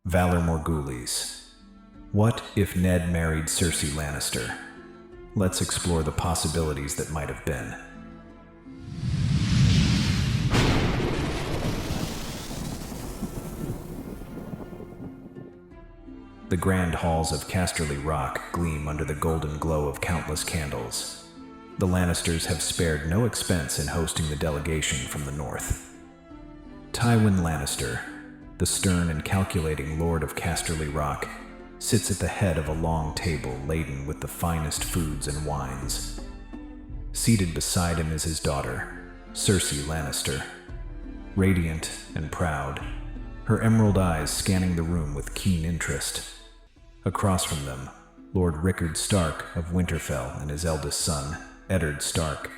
Valar Morghulis. What if Ned married Cersei Lannister? Let's explore the possibilities that might have been. The grand halls of Casterly Rock gleam under the golden glow of countless candles. The Lannisters have spared no expense in hosting the delegation from the north. Tywin Lannister, the stern and calculating Lord of Casterly Rock, sits at the head of a long table laden with the finest foods and wines. Seated beside him is his daughter, Cersei Lannister, radiant and proud, her emerald eyes scanning the room with keen interest. Across from them, Lord Rickard Stark of Winterfell and his eldest son, Eddard Stark,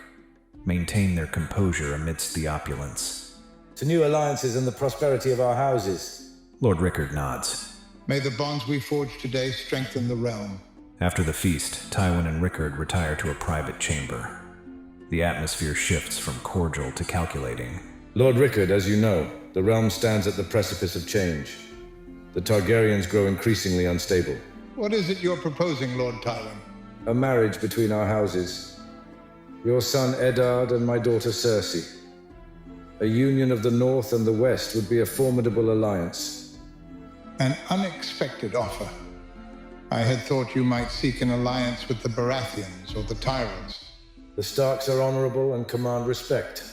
maintain their composure amidst the opulence. To new alliances and the prosperity of our houses. Lord Rickard nods. May the bonds we forge today strengthen the realm. After the feast, Tywin and Rickard retire to a private chamber. The atmosphere shifts from cordial to calculating. Lord Rickard, as you know, the realm stands at the precipice of change. The Targaryens grow increasingly unstable. What is it you're proposing, Lord Tywin? A marriage between our houses. Your son Eddard and my daughter Cersei. A union of the North and the West would be a formidable alliance. An unexpected offer. I had thought you might seek an alliance with the Baratheons or the Tyrants. The Starks are honorable and command respect.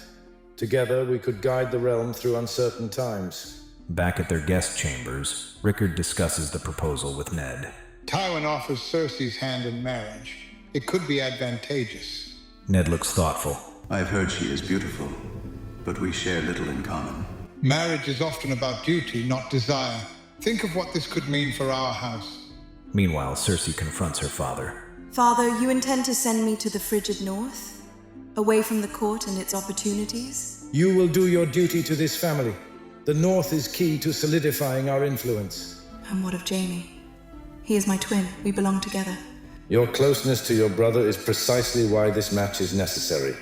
Together we could guide the realm through uncertain times. Back at their guest chambers, Rickard discusses the proposal with Ned. Tywin offers Cersei's hand in marriage. It could be advantageous. Ned looks thoughtful. I've heard she is beautiful, but we share little in common. Marriage is often about duty, not desire. Think of what this could mean for our house. Meanwhile, Cersei confronts her father. Father, you intend to send me to the frigid north? Away from the court and its opportunities? You will do your duty to this family. The North is key to solidifying our influence. And what of Jaime? He is my twin. We belong together. Your closeness to your brother is precisely why this match is necessary.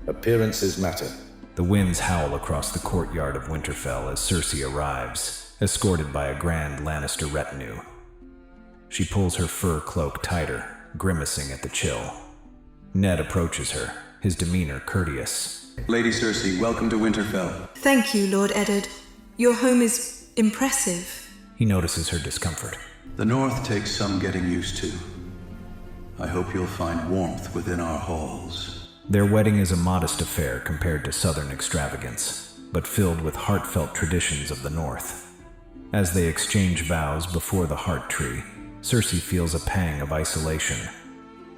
Appearances matter. The winds howl across the courtyard of Winterfell as Cersei arrives, escorted by a grand Lannister retinue. She pulls her fur cloak tighter, grimacing at the chill. Ned approaches her, his demeanor courteous. Lady Cersei, welcome to Winterfell. Thank you, Lord Eddard. Your home is impressive. He notices her discomfort. The North takes some getting used to. I hope you'll find warmth within our halls. Their wedding is a modest affair compared to southern extravagance, but filled with heartfelt traditions of the North. As they exchange vows before the heart tree, Cersei feels a pang of isolation.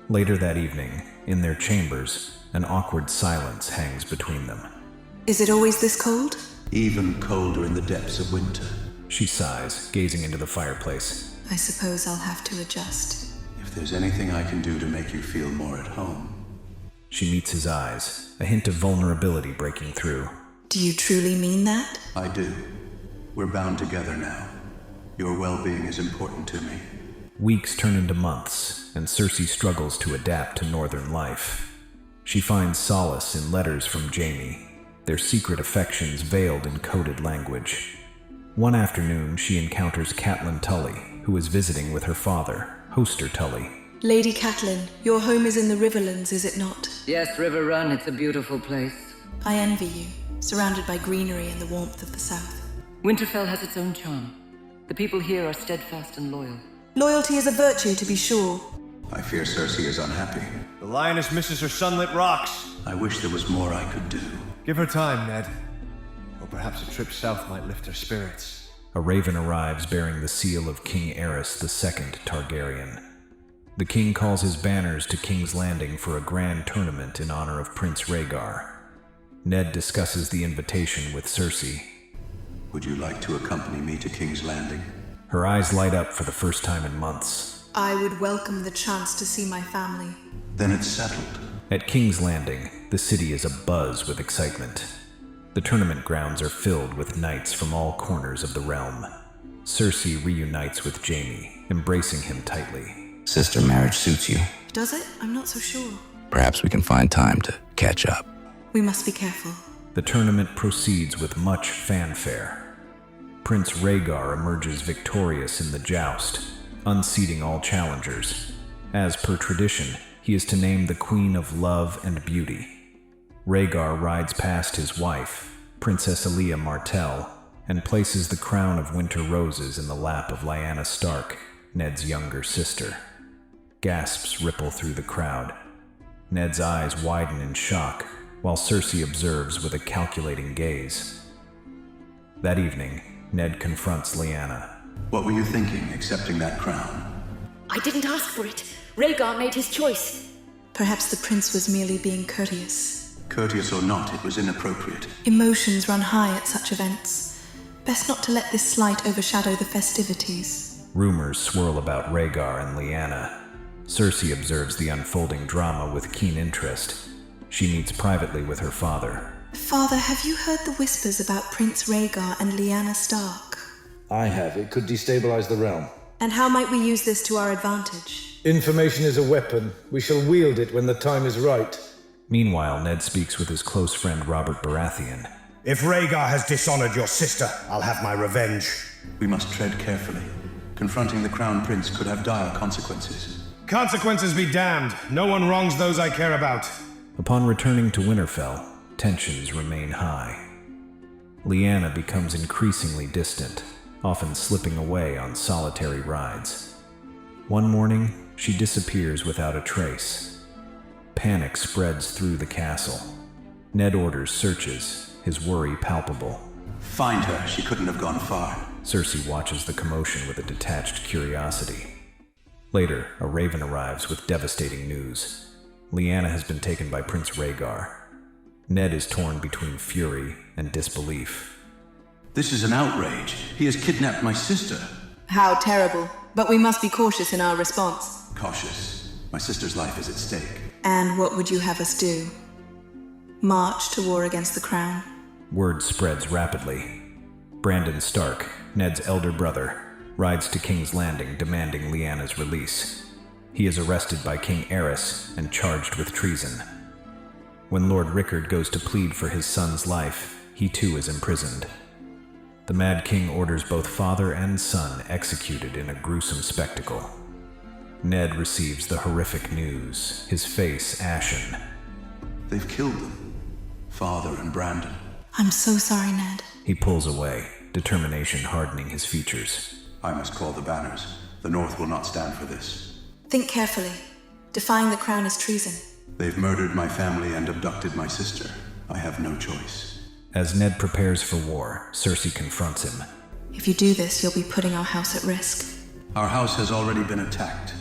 Later that evening, in their chambers, an awkward silence hangs between them. Is it always this cold? Even colder in the depths of winter. She sighs, gazing into the fireplace. I suppose I'll have to adjust. If there's anything I can do to make you feel more at home. She meets his eyes, a hint of vulnerability breaking through. Do you truly mean that? I do. We're bound together now. Your well-being is important to me. Weeks turn into months, and Cersei struggles to adapt to northern life. She finds solace in letters from Jaime, their secret affections veiled in coded language. One afternoon, she encounters Catelyn Tully, who is visiting with her father, Hoster Tully. Lady Catelyn, your home is in the Riverlands, is it not? Yes, River Run, it's a beautiful place. I envy you, surrounded by greenery and the warmth of the south. Winterfell has its own charm. The people here are steadfast and loyal. Loyalty is a virtue, to be sure. I fear Cersei is unhappy. The lioness misses her sunlit rocks. I wish there was more I could do. Give her time, Ned. Or perhaps a trip south might lift her spirits. A raven arrives bearing the seal of King Aerys II Targaryen. The king calls his banners to King's Landing for a grand tournament in honor of Prince Rhaegar. Ned discusses the invitation with Cersei. Would you like to accompany me to King's Landing? Her eyes light up for the first time in months. I would welcome the chance to see my family. Then it's settled. At King's Landing, the city is abuzz with excitement. The tournament grounds are filled with knights from all corners of the realm. Cersei reunites with Jaime, embracing him tightly. Sister marriage suits you. Does it? I'm not so sure. Perhaps we can find time to catch up. We must be careful. The tournament proceeds with much fanfare. Prince Rhaegar emerges victorious in the joust, unseating all challengers. As per tradition, he is to name the Queen of Love and Beauty. Rhaegar rides past his wife, Princess Elia Martell, and places the crown of winter roses in the lap of Lyanna Stark, Ned's younger sister. Gasps ripple through the crowd. Ned's eyes widen in shock, while Cersei observes with a calculating gaze. That evening, Ned confronts Lyanna. What were you thinking, accepting that crown? I didn't ask for it. Rhaegar made his choice. Perhaps the prince was merely being courteous. Courteous or not, it was inappropriate. Emotions run high at such events. Best not to let this slight overshadow the festivities. Rumors swirl about Rhaegar and Lyanna. Cersei observes the unfolding drama with keen interest. She meets privately with her father. Father, have you heard the whispers about Prince Rhaegar and Lyanna Stark? I have. It could destabilize the realm. And how might we use this to our advantage? Information is a weapon. We shall wield it when the time is right. Meanwhile, Ned speaks with his close friend Robert Baratheon. If Rhaegar has dishonored your sister, I'll have my revenge. We must tread carefully. Confronting the Crown Prince could have dire consequences. Consequences be damned. No one wrongs those I care about. Upon returning to Winterfell, tensions remain high. Lyanna becomes increasingly distant, often slipping away on solitary rides. One morning, she disappears without a trace. Panic spreads through the castle. Ned orders searches, his worry palpable. Find her. She couldn't have gone far. Cersei watches the commotion with a detached curiosity. Later, a raven arrives with devastating news. Lyanna has been taken by Prince Rhaegar. Ned is torn between fury and disbelief. This is an outrage. He has kidnapped my sister. How terrible. But we must be cautious in our response. Cautious. My sister's life is at stake. And what would you have us do? March to war against the crown? Word spreads rapidly. Brandon Stark, Ned's elder brother, rides to King's Landing demanding Lyanna's release. He is arrested by King Aerys and charged with treason. When Lord Rickard goes to plead for his son's life, he too is imprisoned. The Mad King orders both father and son executed in a gruesome spectacle. Ned receives the horrific news, his face ashen. They've killed them. Father and Brandon. I'm so sorry, Ned. He pulls away, determination hardening his features. I must call the banners. The North will not stand for this. Think carefully. Defying the crown is treason. They've murdered my family and abducted my sister. I have no choice. As Ned prepares for war, Cersei confronts him. If you do this, you'll be putting our house at risk. Our house has already been attacked.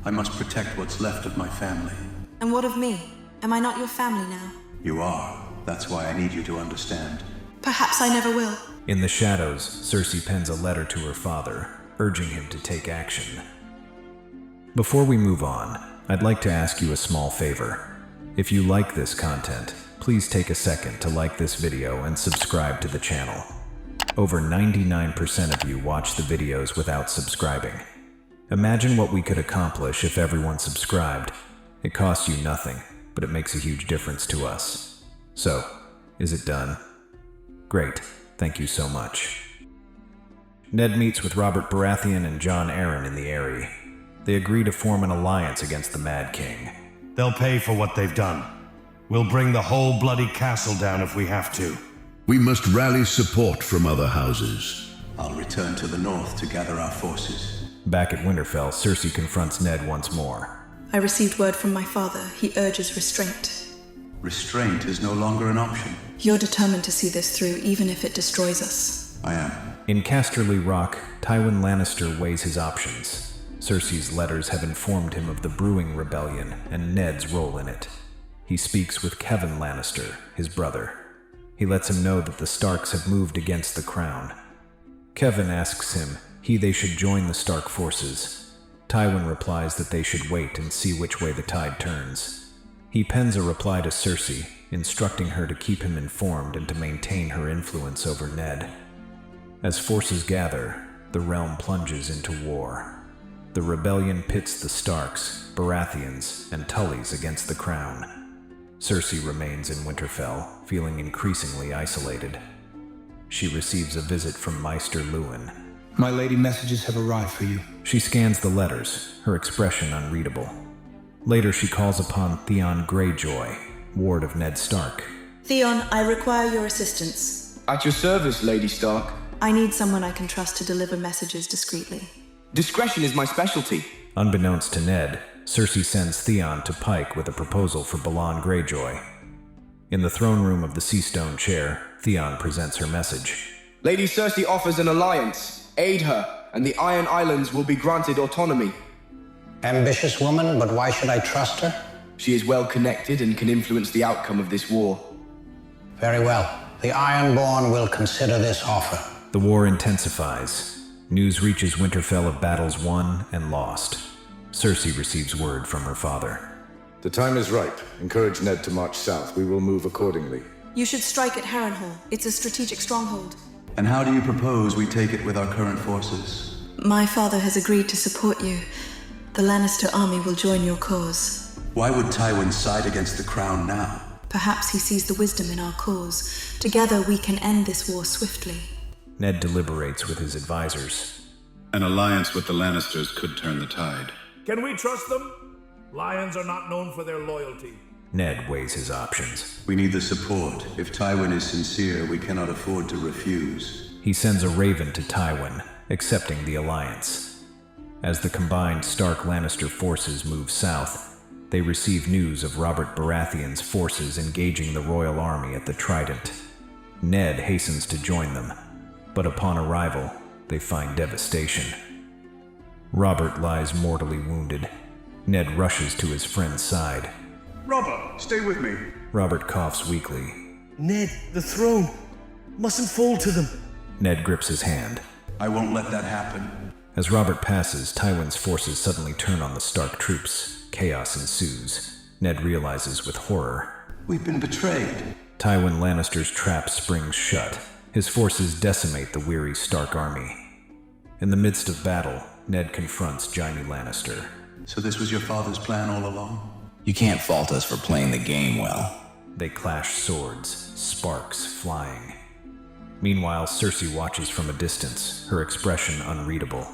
I must protect what's left of my family. And what of me? Am I not your family now? You are. That's why I need you to understand. Perhaps I never will. In the shadows, Cersei pens a letter to her father, urging him to take action. Before we move on, I'd like to ask you a small favor. If you like this content, please take a second to like this video and subscribe to the channel. Over 99% of you watch the videos without subscribing. Imagine what we could accomplish if everyone subscribed. It costs you nothing, but it makes a huge difference to us. So, is it done? Great. Thank you so much. Ned meets with Robert Baratheon and Jon Arryn in the Eyrie. They agree to form an alliance against the Mad King. They'll pay for what they've done. We'll bring the whole bloody castle down if we have to. We must rally support from other houses. I'll return to the North to gather our forces. Back at Winterfell, Cersei confronts Ned once more. I received word from my father. He urges restraint. Restraint is no longer an option. You're determined to see this through, even if it destroys us. I am. In Casterly Rock, Tywin Lannister weighs his options. Cersei's letters have informed him of the brewing rebellion and Ned's role in it. He speaks with Kevan Lannister, his brother. He lets him know that the Starks have moved against the crown. Kevan asks him they should join the Stark forces. Tywin replies that they should wait and see which way the tide turns. He pens a reply to Cersei, instructing her to keep him informed and to maintain her influence over Ned. As forces gather, the realm plunges into war. The rebellion pits the Starks, Baratheons, and Tullys against the crown. Cersei remains in Winterfell, feeling increasingly isolated. She receives a visit from Maester Lewin. My lady, messages have arrived for you. She scans the letters, her expression unreadable. Later she calls upon Theon Greyjoy, ward of Ned Stark. Theon, I require your assistance. At your service, Lady Stark. I need someone I can trust to deliver messages discreetly. Discretion is my specialty. Unbeknownst to Ned, Cersei sends Theon to Pike with a proposal for Balon Greyjoy. In the throne room of the Seastone chair, Theon presents her message. Lady Cersei offers an alliance. Aid her, and the Iron Islands will be granted autonomy. Ambitious woman, but why should I trust her? She is well connected and can influence the outcome of this war. Very well. The Ironborn will consider this offer. The war intensifies. News reaches Winterfell of battles won and lost. Cersei receives word from her father. The time is ripe. Encourage Ned to march south. We will move accordingly. You should strike at Harrenhal. It's a strategic stronghold. And how do you propose we take it with our current forces? My father has agreed to support you. The Lannister army will join your cause. Why would Tywin side against the crown now? Perhaps he sees the wisdom in our cause. Together we can end this war swiftly. Ned deliberates with his advisors. An alliance with the Lannisters could turn the tide. Can we trust them? Lions are not known for their loyalty. Ned weighs his options. We need the support. If Tywin is sincere, we cannot afford to refuse. He sends a raven to Tywin, accepting the alliance. As the combined Stark-Lannister forces move south, they receive news of Robert Baratheon's forces engaging the royal army at the Trident. Ned hastens to join them, but upon arrival, they find devastation. Robert lies mortally wounded. Ned rushes to his friend's side. Robert, stay with me. Robert coughs weakly. Ned, the throne. Mustn't fall to them. Ned grips his hand. I won't let that happen. As Robert passes, Tywin's forces suddenly turn on the Stark troops. Chaos ensues. Ned realizes with horror. We've been betrayed. Tywin Lannister's trap springs shut. His forces decimate the weary Stark army. In the midst of battle, Ned confronts Jaime Lannister. So this was your father's plan all along? You can't fault us for playing the game well. They clash swords, sparks flying. Meanwhile, Cersei watches from a distance, her expression unreadable.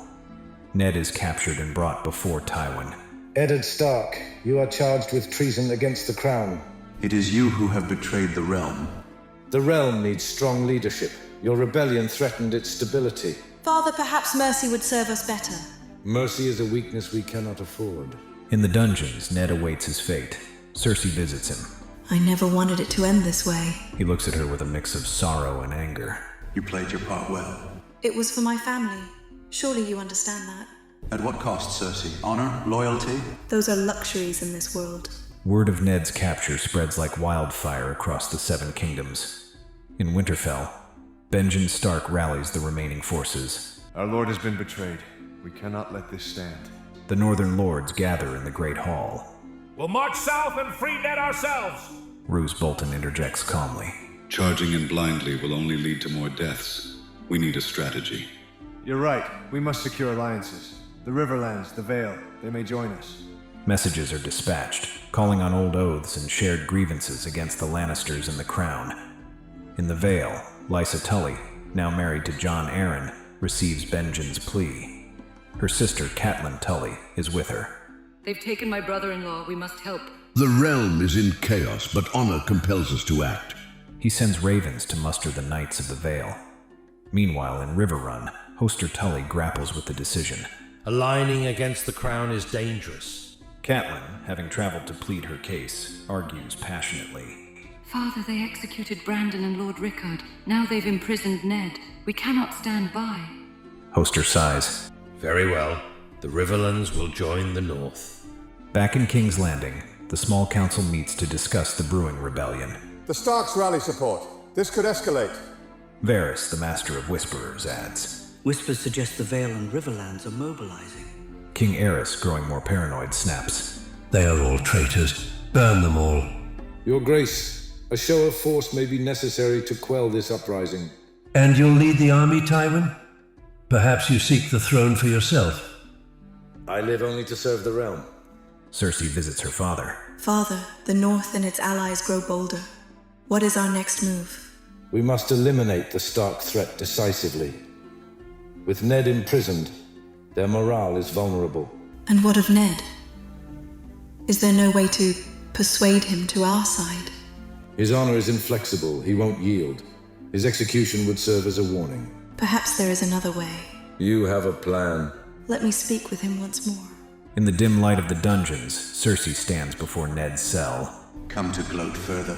Ned is captured and brought before Tywin. Eddard Stark, you are charged with treason against the crown. It is you who have betrayed the realm. The realm needs strong leadership. Your rebellion threatened its stability. Father, perhaps mercy would serve us better. Mercy is a weakness we cannot afford. In the dungeons, Ned awaits his fate. Cersei visits him. I never wanted it to end this way. He looks at her with a mix of sorrow and anger. You played your part well. It was for my family. Surely you understand that. At what cost, Cersei? Honor? Loyalty? Those are luxuries in this world. Word of Ned's capture spreads like wildfire across the Seven Kingdoms. In Winterfell, Benjen Stark rallies the remaining forces. Our lord has been betrayed. We cannot let this stand. The Northern Lords gather in the Great Hall. We'll march south and free Ned ourselves. Roose Bolton interjects calmly. Charging in blindly will only lead to more deaths. We need a strategy. You're right. We must secure alliances. The Riverlands, the Vale, they may join us. Messages are dispatched, calling on old oaths and shared grievances against the Lannisters and the Crown. In the Vale, Lysa Tully, now married to Jon Arryn, receives Benjen's plea. Her sister, Catelyn Tully, is with her. They've taken my brother-in-law. We must help. The realm is in chaos, but honor compels us to act. He sends ravens to muster the Knights of the Vale. Meanwhile, in Riverrun, Hoster Tully grapples with the decision. Aligning against the crown is dangerous. Catelyn, having traveled to plead her case, argues passionately. Father, they executed Brandon and Lord Rickard. Now they've imprisoned Ned. We cannot stand by. Hoster sighs. Very well. The Riverlands will join the North. Back in King's Landing, the small council meets to discuss the brewing rebellion. The Starks rally support. This could escalate. Varys, the Master of Whisperers, adds. Whispers suggest the Vale and Riverlands are mobilizing. King Aerys, growing more paranoid, snaps. They are all traitors. Burn them all. Your Grace, a show of force may be necessary to quell this uprising. And you'll lead the army, Tywin? Perhaps you seek the throne for yourself. I live only to serve the realm. Cersei visits her father. Father, the North and its allies grow bolder. What is our next move? We must eliminate the Stark threat decisively. With Ned imprisoned, their morale is vulnerable. And what of Ned? Is there no way to persuade him to our side? His honor is inflexible. He won't yield. His execution would serve as a warning. Perhaps there is another way. You have a plan. Let me speak with him once more. In the dim light of the dungeons, Cersei stands before Ned's cell. Come to gloat further.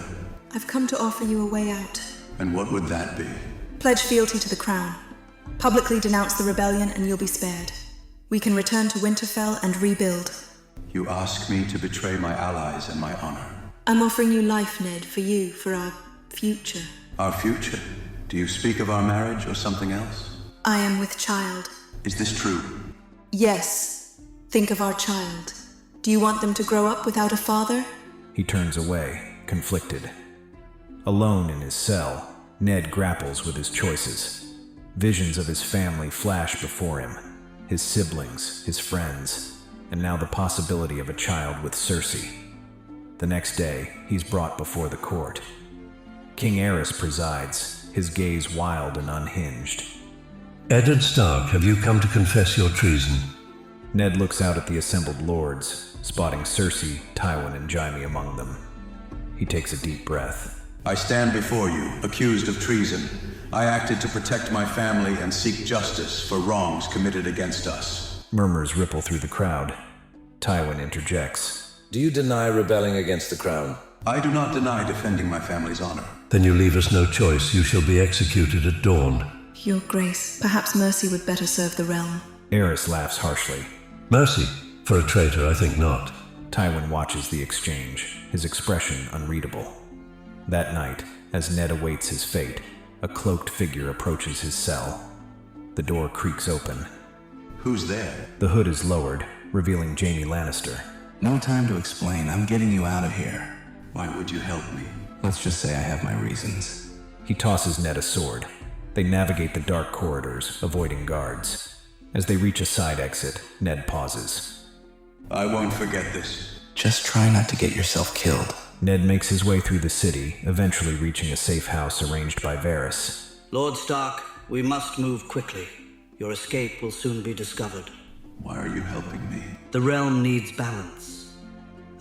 I've come to offer you a way out. And what would that be? Pledge fealty to the crown. Publicly denounce the rebellion and you'll be spared. We can return to Winterfell and rebuild. You ask me to betray my allies and my honor. I'm offering you life, Ned, for you, for our future. Our future? Do you speak of our marriage or something else? I am with child. Is this true? Yes. Think of our child. Do you want them to grow up without a father? He turns away, conflicted. Alone in his cell, Ned grapples with his choices. Visions of his family flash before him. His siblings, his friends, and now the possibility of a child with Cersei. The next day, he's brought before the court. King Aerys presides, his gaze wild and unhinged. Eddard Stark, have you come to confess your treason? Ned looks out at the assembled lords, spotting Cersei, Tywin, and Jaime among them. He takes a deep breath. I stand before you, accused of treason. I acted to protect my family and seek justice for wrongs committed against us. Murmurs ripple through the crowd. Tywin interjects. Do you deny rebelling against the crown? I do not deny defending my family's honor. Then you leave us no choice. You shall be executed at dawn. Your Grace, perhaps mercy would better serve the realm. Aerys laughs harshly. Mercy? For a traitor, I think not. Tywin watches the exchange, his expression unreadable. That night, as Ned awaits his fate, a cloaked figure approaches his cell. The door creaks open. Who's there? The hood is lowered, revealing Jaime Lannister. No time to explain. I'm getting you out of here. Why would you help me? Let's just say I have my reasons. He tosses Ned a sword. They navigate the dark corridors, avoiding guards. As they reach a side exit, Ned pauses. I won't forget this. Just try not to get yourself killed. Ned makes his way through the city, eventually reaching a safe house arranged by Varys. Lord Stark, we must move quickly. Your escape will soon be discovered. Why are you helping me? The realm needs balance.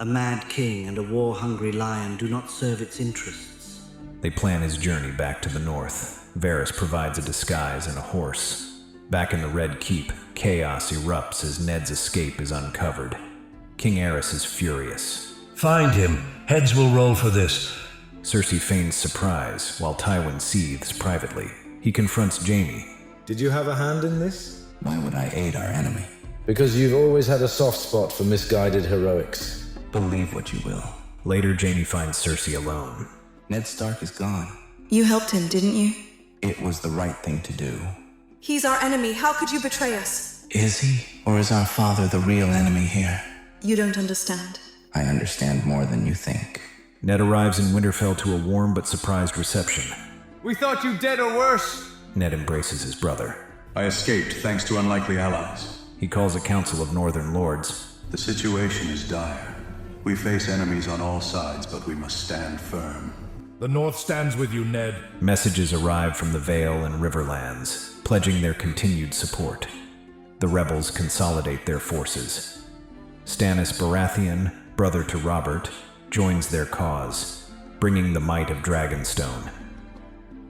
A mad king and a war-hungry lion do not serve its interests. They plan his journey back to the north. Varys provides a disguise and a horse. Back in the Red Keep, chaos erupts as Ned's escape is uncovered. King Aerys is furious. Find him. Heads will roll for this. Cersei feigns surprise, while Tywin seethes privately. He confronts Jaime. Did you have a hand in this? Why would I aid our enemy? Because you've always had a soft spot for misguided heroics. Believe what you will. Later, Jaime finds Cersei alone. Ned Stark is gone. You helped him, didn't you? It was the right thing to do. He's our enemy. How could you betray us? Is he? Or is our father the real enemy here? You don't understand. I understand more than you think. Ned arrives in Winterfell to a warm but surprised reception. We thought you dead or worse. Ned embraces his brother. I escaped thanks to unlikely allies. He calls a council of northern lords. The situation is dire. We face enemies on all sides, but we must stand firm. The North stands with you, Ned. Messages arrive from the Vale and Riverlands, pledging their continued support. The rebels consolidate their forces. Stannis Baratheon, brother to Robert, joins their cause, bringing the might of Dragonstone.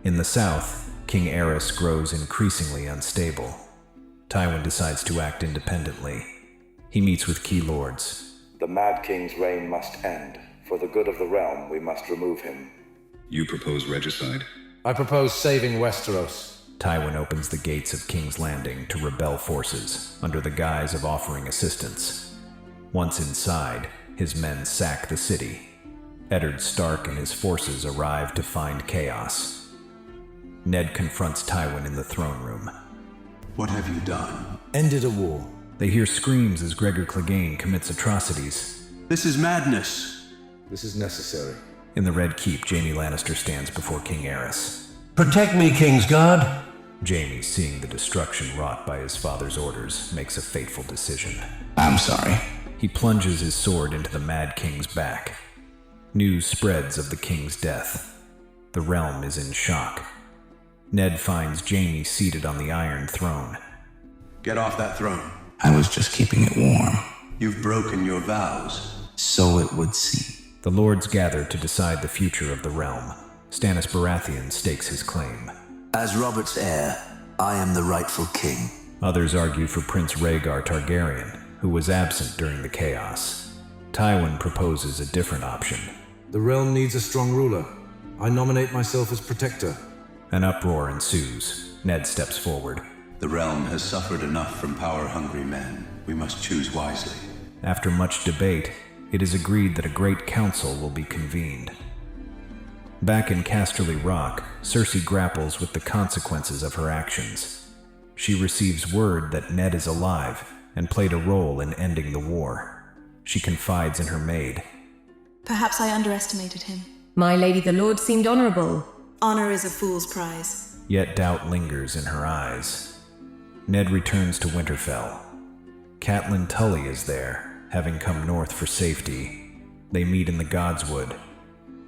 In the south, King Aerys grows increasingly unstable. Tywin decides to act independently. He meets with key lords. The Mad King's reign must end. For the good of the realm, we must remove him. You propose regicide? I propose saving Westeros. Tywin opens the gates of King's Landing to rebel forces, under the guise of offering assistance. Once inside, his men sack the city. Eddard Stark and his forces arrive to find chaos. Ned confronts Tywin in the throne room. What have you done? Ended a war. They hear screams as Gregor Clegane commits atrocities. This is madness. This is necessary. In the Red Keep, Jaime Lannister stands before King Aerys. Protect me, Kingsguard. Jaime, seeing the destruction wrought by his father's orders, makes a fateful decision. I'm sorry. He plunges his sword into the Mad King's back. News spreads of the king's death. The realm is in shock. Ned finds Jaime seated on the Iron Throne. Get off that throne. I was just keeping it warm. You've broken your vows. So it would seem. The lords gather to decide the future of the realm. Stannis Baratheon stakes his claim. As Robert's heir, I am the rightful king. Others argue for Prince Rhaegar Targaryen, who was absent during the chaos. Tywin proposes a different option. The realm needs a strong ruler. I nominate myself as protector. An uproar ensues. Ned steps forward. The realm has suffered enough from power-hungry men. We must choose wisely. After much debate, it is agreed that a great council will be convened. Back in Casterly Rock, Cersei grapples with the consequences of her actions. She receives word that Ned is alive and played a role in ending the war. She confides in her maid. Perhaps I underestimated him. My lady, the Lord seemed honorable. Honor is a fool's prize. Yet doubt lingers in her eyes. Ned returns to Winterfell. Catelyn Tully is there, having come north for safety. They meet in the Godswood.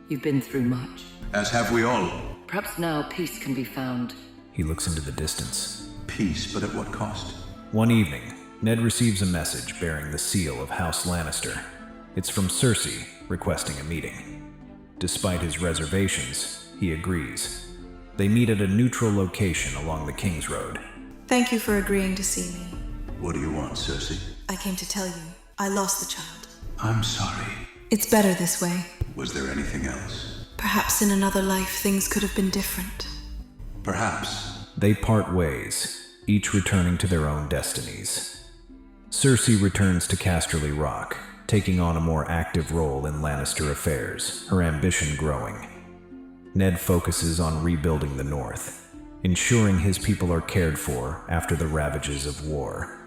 You've been through much. As have we all. Perhaps now peace can be found. He looks into the distance. Peace, but at what cost? One evening, Ned receives a message bearing the seal of House Lannister. It's from Cersei, requesting a meeting. Despite his reservations, he agrees. They meet at a neutral location along the King's Road. Thank you for agreeing to see me. What do you want, Cersei? I came to tell you, I lost the child. I'm sorry. It's better this way. Was there anything else? Perhaps in another life things could have been different. Perhaps. They part ways, each returning to their own destinies. Cersei returns to Casterly Rock, taking on a more active role in Lannister affairs, her ambition growing. Ned focuses on rebuilding the North, ensuring his people are cared for after the ravages of war.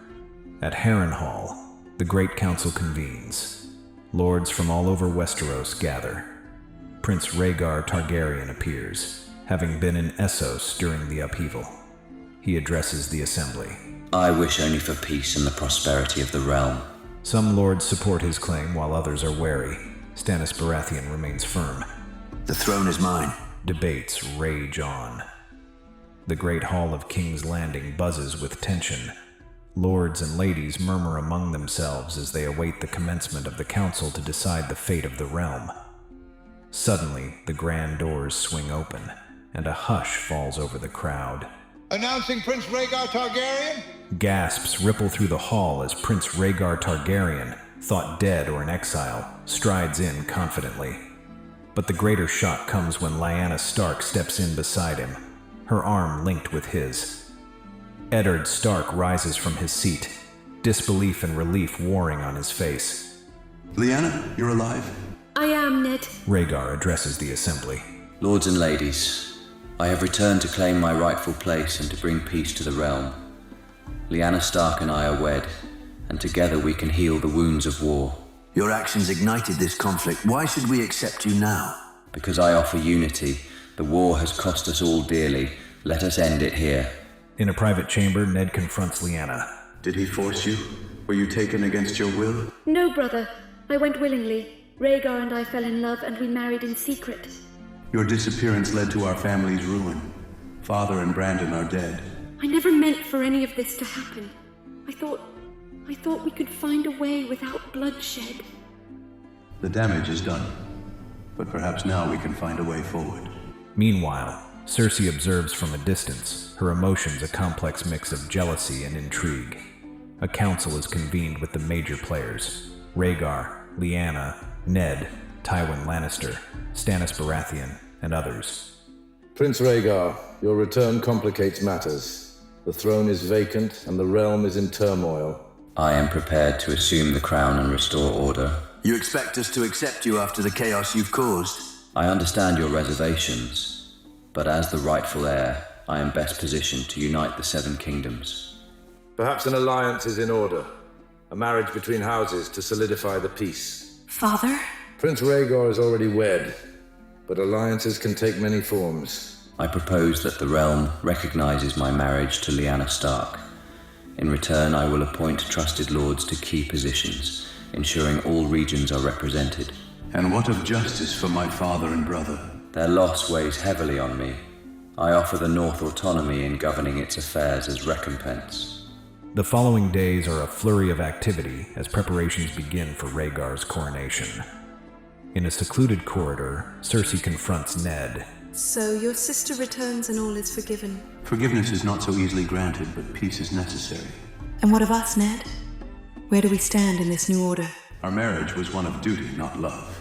At Harrenhal, the Great Council convenes. Lords from all over Westeros gather. Prince Rhaegar Targaryen appears, having been in Essos during the upheaval. He addresses the assembly. I wish only for peace and the prosperity of the realm. Some lords support his claim while others are wary. Stannis Baratheon remains firm. The throne is mine. Debates rage on. The Great Hall of King's Landing buzzes with tension. Lords and ladies murmur among themselves as they await the commencement of the council to decide the fate of the realm. Suddenly, the grand doors swing open, and a hush falls over the crowd. Announcing Prince Rhaegar Targaryen? Gasps ripple through the hall as Prince Rhaegar Targaryen, thought dead or in exile, strides in confidently. But the greater shock comes when Lyanna Stark steps in beside him, her arm linked with his. Eddard Stark rises from his seat, disbelief and relief warring on his face. Lyanna, you're alive? I am, Ned. Rhaegar addresses the assembly. Lords and ladies, I have returned to claim my rightful place and to bring peace to the realm. Lyanna Stark and I are wed, and together we can heal the wounds of war. Your actions ignited this conflict. Why should we accept you now? Because I offer unity. The war has cost us all dearly. Let us end it here. In a private chamber, Ned confronts Lyanna. Did he force you? Were you taken against your will? No, brother. I went willingly. Rhaegar and I fell in love and we married in secret. Your disappearance led to our family's ruin. Father and Brandon are dead. I never meant for any of this to happen. I thought we could find a way without bloodshed. The damage is done, but perhaps now we can find a way forward. Meanwhile, Cersei observes from a distance, her emotions a complex mix of jealousy and intrigue. A council is convened with the major players: Rhaegar, Lyanna, Ned, Tywin Lannister, Stannis Baratheon, and others. Prince Rhaegar, your return complicates matters. The throne is vacant and the realm is in turmoil. I am prepared to assume the crown and restore order. You expect us to accept you after the chaos you've caused? I understand your reservations, but as the rightful heir, I am best positioned to unite the Seven Kingdoms. Perhaps an alliance is in order. A marriage between houses to solidify the peace. Father? Prince Rhaegar is already wed, but alliances can take many forms. I propose that the realm recognizes my marriage to Lyanna Stark. In return, I will appoint trusted lords to key positions, ensuring all regions are represented. And what of justice for my father and brother? Their loss weighs heavily on me. I offer the North autonomy in governing its affairs as recompense. The following days are a flurry of activity as preparations begin for Rhaegar's coronation. In a secluded corridor, Cersei confronts Ned. So your sister returns and all is forgiven. Forgiveness is not so easily granted, but peace is necessary. And what of us, Ned? Where do we stand in this new order? Our marriage was one of duty, not love.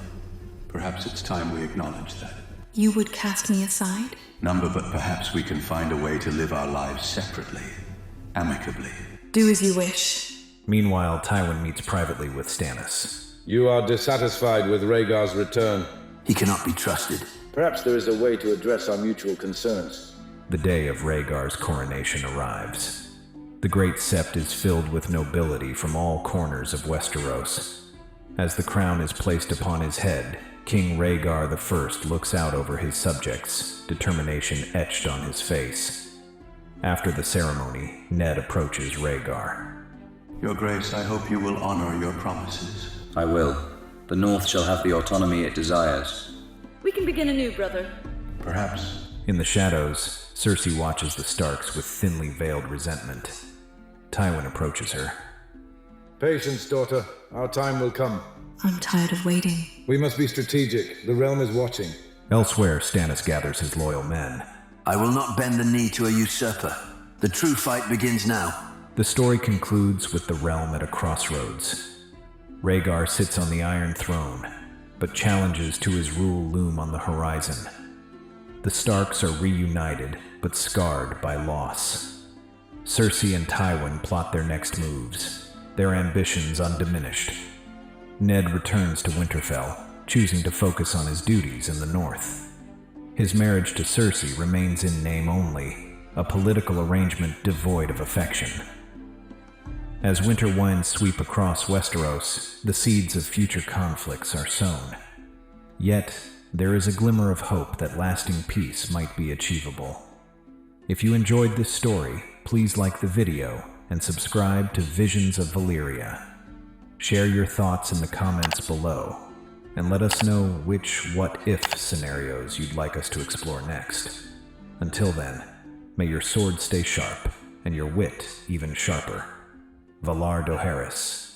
Perhaps it's time we acknowledge that. You would cast me aside? Number, but perhaps we can find a way to live our lives separately, amicably. Do as you wish. Meanwhile, Tywin meets privately with Stannis. You are dissatisfied with Rhaegar's return. He cannot be trusted. Perhaps there is a way to address our mutual concerns. The day of Rhaegar's coronation arrives. The great sept is filled with nobility from all corners of Westeros. As the crown is placed upon his head, King Rhaegar I looks out over his subjects, determination etched on his face. After the ceremony, Ned approaches Rhaegar. Your Grace, I hope you will honor your promises. I will. The North shall have the autonomy it desires. We can begin anew, brother. Perhaps. In the shadows, Cersei watches the Starks with thinly veiled resentment. Tywin approaches her. Patience, daughter. Our time will come. I'm tired of waiting. We must be strategic. The realm is watching. Elsewhere, Stannis gathers his loyal men. I will not bend the knee to a usurper. The true fight begins now. The story concludes with the realm at a crossroads. Rhaegar sits on the Iron Throne, but challenges to his rule loom on the horizon. The Starks are reunited, but scarred by loss. Cersei and Tywin plot their next moves, their ambitions undiminished. Ned returns to Winterfell, choosing to focus on his duties in the north. His marriage to Cersei remains in name only, a political arrangement devoid of affection. As winter winds sweep across Westeros, the seeds of future conflicts are sown. Yet, there is a glimmer of hope that lasting peace might be achievable. If you enjoyed this story, please like the video and subscribe to Visions of Valyria. Share your thoughts in the comments below, and let us know which what-if scenarios you'd like us to explore next. Until then, may your sword stay sharp, and your wit even sharper. Valar Morghulis.